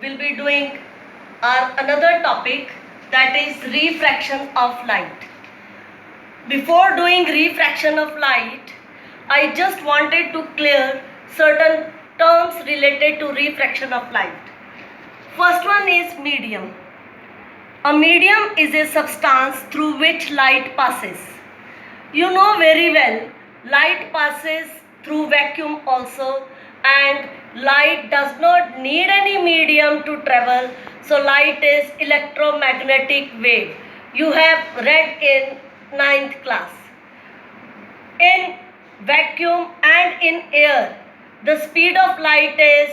will be doing our another topic, that is refraction of light. Before doing refraction of light, I just wanted to clear certain terms related to refraction of light. First one is medium. A medium is a substance through which light passes. You know very well, light passes through vacuum also, and light does not need any medium to travel. So light is electromagnetic wave. You have read in 9th class. In vacuum and in air, the speed of light is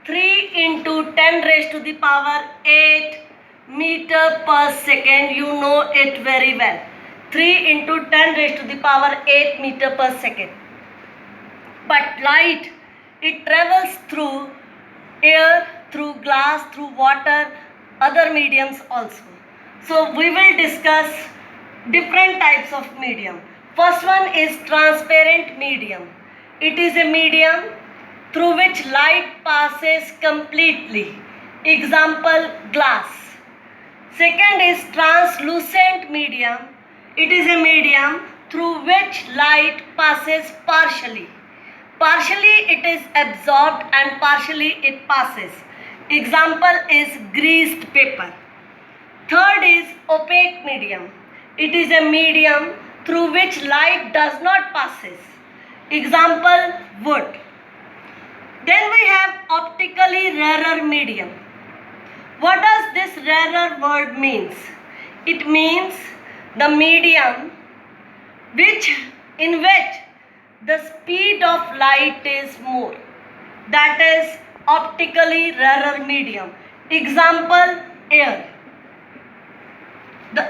3 into 10 raised to the power 8 meter per second. You know it very well. 3 into 10 raised to the power 8 meter per second. But light, it travels through air, through glass, through water, other mediums also. So we will discuss different types of medium. First one is transparent medium. It is a medium through which light passes completely. Example, glass. Second is translucent medium. It is a medium through which light passes partially. Partially it is absorbed and partially it passes. Example is greased paper. Third is opaque medium. It is a medium through which light does not passes. Example, wood. Then we have optically rarer medium. What does this rarer word means? It means the medium in which the speed of light is more. That is optically rarer medium. Example, air.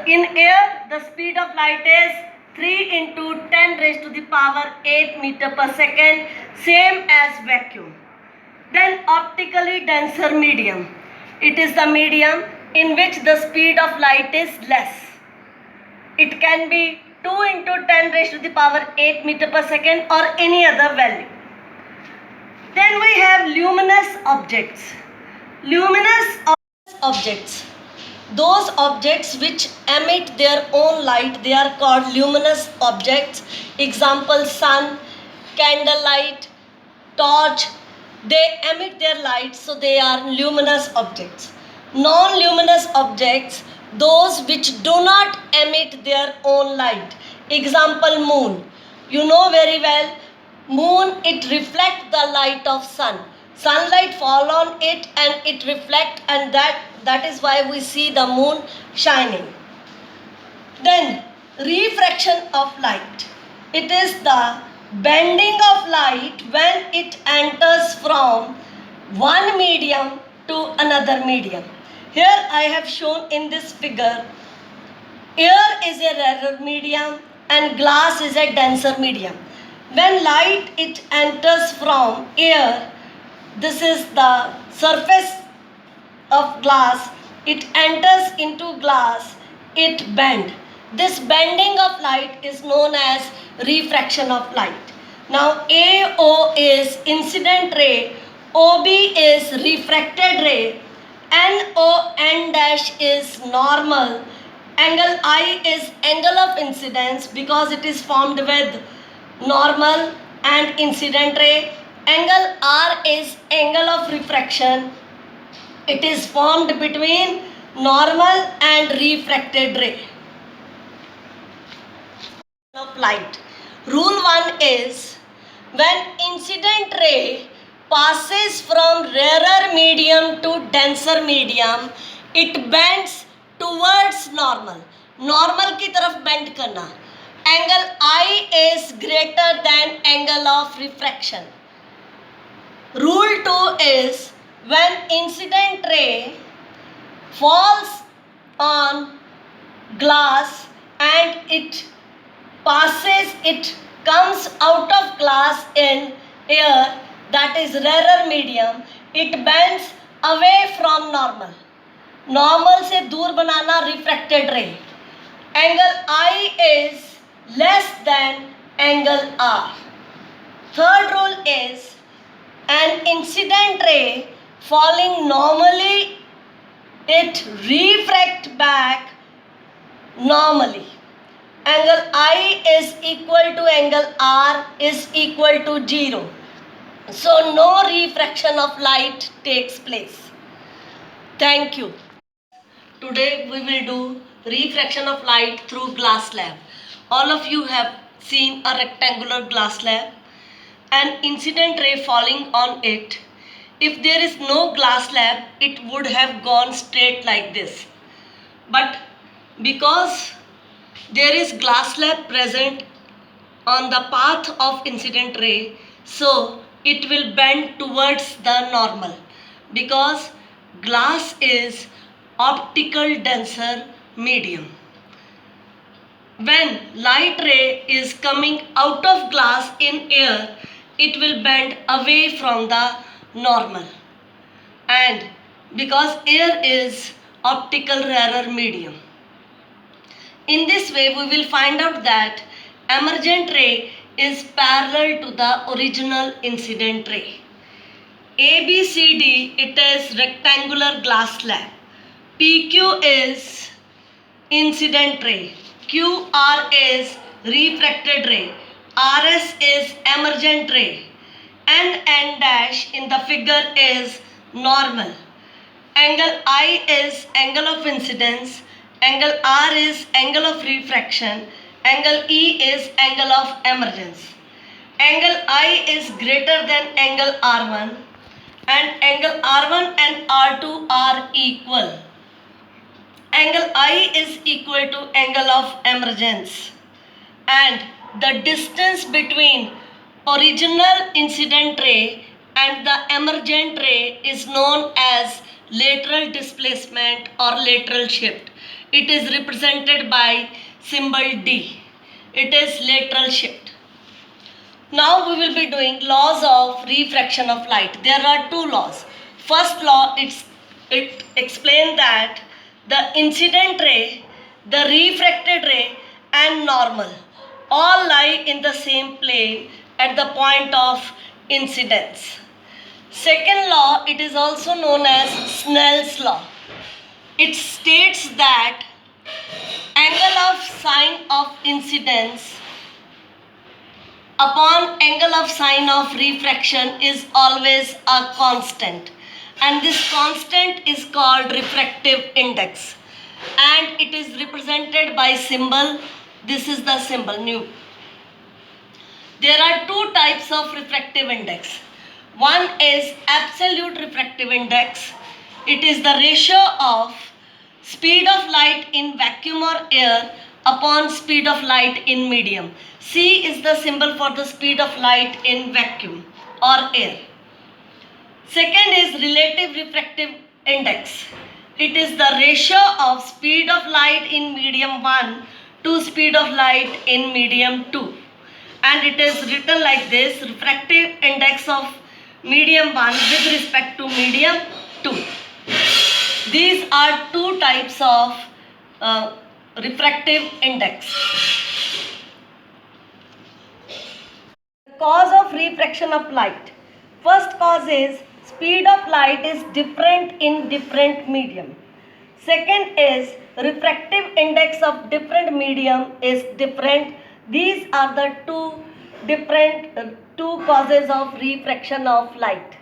In air, the speed of light is 3 into 10 raised to the power 8 meter per second, same as vacuum. Then optically denser medium. It is the medium in which the speed of light is less. It can be 2 into 10 raised to the power 8 meter per second or any other value. Then we have luminous objects. Luminous objects. Those objects which emit their own light, they are called luminous objects. Example, sun, candlelight, torch. They emit their light, so they are luminous objects. Non-luminous objects, those which do not emit their own light. Example, moon. You know very well, moon, it reflects the light of sun. Sunlight fall on it and it reflect, and that is why we see the moon shining. Then refraction of light. It is the bending of light when it enters from one medium to another medium. Here I have shown in this figure, air is a rarer medium and glass is a denser medium. When light it enters from air, this is the surface of glass, it enters into glass, it bends. This bending of light is known as refraction of light. Now AO is incident ray, OB is refracted ray, NON dash is normal, angle I is angle of incidence because it is formed with normal and incident ray. Angle R is angle of refraction. It is formed between normal and refracted ray of light. Rule 1 is, when incident ray passes from rarer medium to denser medium, it bends towards normal. Normal की तरफ bend करना. Angle I is greater than angle of refraction. Rule 2 is, when incident ray falls on glass and it comes out of glass in air, that is rarer medium, it bends away from normal. Normal से दूर बनाना refracted ray. Angle I is less than angle R. Third rule is, an incident ray falling normally, it refract back normally. Angle I is equal to angle R is equal to 0. So no refraction of light takes place. Thank you. Today we will do refraction of light through glass slab. All of you have seen a rectangular glass slab. An incident ray falling on it. If there is no glass slab, it would have gone straight like this. But because there is glass slab present on the path of incident ray, so it will bend towards the normal, because glass is optical denser medium. When light ray is coming out of glass in air, it will bend away from the normal. And because air is optical rarer medium. In this way, we will find out that emergent ray is parallel to the original incident ray. ABCD, it is rectangular glass slab. PQ is incident ray. QR is refracted ray. RS is emergent ray. N dash in the figure is normal. Angle I is angle of incidence. Angle R is angle of refraction. Angle E is angle of emergence. Angle I is greater than angle R1, and angle R1 and R2 are equal. Angle I is equal to angle of emergence, and the distance between original incident ray and the emergent ray is known as lateral displacement or lateral shift. It is represented by symbol D. It is lateral shift. Now we will be doing laws of refraction of light. There are two laws. First law, it explains that the incident ray, the refracted ray and normal all lie in the same plane at the point of incidence. Second law, it is also known as Snell's law. It states that angle of sine of incidence upon angle of sine of refraction is always a constant, and this constant is called refractive index, and it is represented by symbol. This is the symbol nu. There are two types of refractive index. One is absolute refractive index. It is the ratio of speed of light in vacuum or air upon speed of light in medium. C is the symbol for the speed of light in vacuum or air. Second is relative refractive index. It is the ratio of speed of light in medium 1 to speed of light in medium 2. And it is written like this: refractive index of medium 1 with respect to medium 2. These are two types of refractive index. The cause of refraction of light. First cause is speed of light is different in different medium. Second is refractive index of different medium is different. These are the two causes of refraction of light.